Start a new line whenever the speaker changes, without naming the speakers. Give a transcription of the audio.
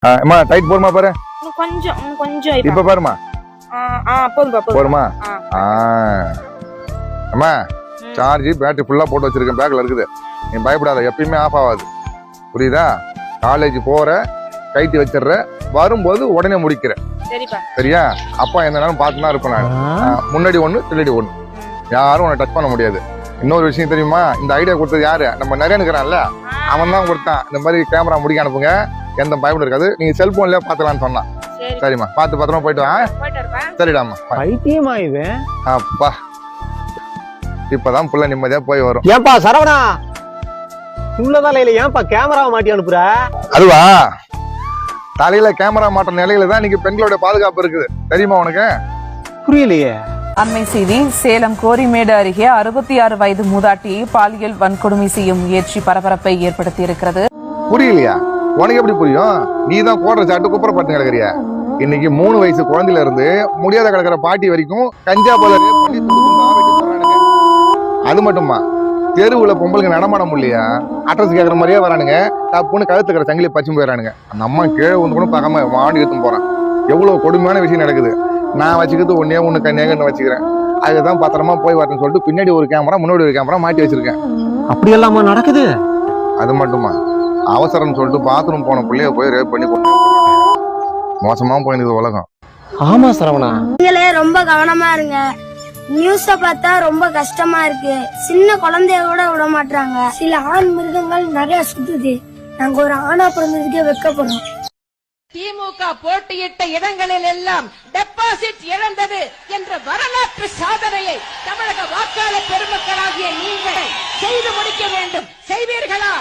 அம்மா டைட் போடுமா பாரு.
கொஞ்சம் கொஞ்சம்
இப்ப பாருமா. போடுமா. அம்மா சார்ஜ் பேட்டரி ஃபுல்லா போட்டு வச்சிருக்கேன், பேக்ல இருக்குது. நீ பயப்படாத, எப்பயுமே ஆஃப் ஆகாது. புரியுதா? காலேஜ் போற, கைட்டி வச்சிடுற, வரும்போது உடனே முடிக்கிற. சரியா? அப்பா எந்த நேரம் பார்த்துதான் இருப்பேன் நான். முன்னாடி ஒண்ணு பின்னாடி ஒண்ணு, யாரும் உன்னை டச் பண்ண முடியாது. இன்னொரு விஷயம் தெரியுமா? இந்த ஐடியா கொடுத்தது யாரு? நம்ம நிறைய இருக்கிறான்ல, அவன் தான் கொடுத்தான். இந்த மாதிரி கேமரா முடிக்க அனுப்புங்க, எந்த பயப்பட இருக்காது, நீங்க செல்போன்லயே பாத்துலான்னு சொன்னான். சரிம்மா, பார்த்து பத்திரமா போயிட்டு வா. சரிடாமா.
பைத்தியமா இது?
அப்பா இப்பதான் புள்ள நிம்மதியா போய் வரும்.
ஏன்பா சரவணா, உள்ளதான் இல்ல, ஏன்பா கேமராவை மாட்டி அனுப்புற?
அதுவா, தலையில கேமரா மாட்ட நிலையில தான் இன்னைக்கு பெண்களோட பாதுகாப்பு இருக்குது, தெரியுமா உனக்கு?
புரியலையே.
அண்மை செய்தி, சேலம் கோரிமேடு அருகே 66 வயது மூதாட்டியை பாலியல் வன்கொடுமை செய்ய முயற்சி பரபரப்பை ஏற்படுத்தி இருக்கிறது.
புரியலையா? உனக்கு எப்படி புரியும்? நீ தான் கோடுற சாட்டு குப்பரை பட்டு கிடக்குறியா? இன்னைக்கு 3 வயசு குழந்தையில இருந்து முடியாத கிடக்கிற பாட்டி வரைக்கும் கஞ்சா போல அது மட்டுமா, தெருவுல பொம்பளுக்கு நடமாட முடியலையா? அட்ரஸ் கேட்கற மாதிரியே வரானுங்க, தப்புன்னு கழுத்துக்கிற சங்கிலி பச்சும் போயிடறானுங்க. அந்த அம்மா கீழே வந்து கூட பார்க்காம வாண்டி எடுத்து போறான். எவ்வளவு கொடுமையான விஷயம் நடக்குது. நான் வச்சுக்கிறது ஒண்ணு கன்னியாக வச்சுக்கிறேன். அதுதான் பத்திரமா போய் வரணும்னு சொல்லிட்டு பின்னாடி ஒரு கேமரா, முன்னாடி ஒரு கேமரா மாட்டி வச்சிருக்கேன்.
அப்படி எல்லாமா நடக்குது?
அது மட்டுமா, அவசரம்னு சொல்லிட்டு பாத்ரூம் போன பிள்ளைய போய் ரேப் பண்ணி கொண்டு மோசமா போயிருந்தது உலகம்.
ஆமா சரவணா,
நீங்களே ரொம்ப கவனமா இருங்க. நியூஸ பார்த்தா ரொம்ப கஷ்டமா இருக்கு. சின்ன குழந்தைய கூட விட மாட்டாங்க. சில ஆண் மிருகங்கள் நிறைய சுத்துது. நாங்க ஒரு ஆணா பிறந்ததுக்கே வெட்கப்படுறோம்.
திமுக போட்டியிட்ட இடங்களில் எல்லாம் டெபாசிட் இழந்தது என்ற வரலாற்று சாதனையை தமிழக வாக்காளர் பெருமக்களாகிய நீங்கள் செய்து முடிக்க வேண்டும். செய்வீர்களா?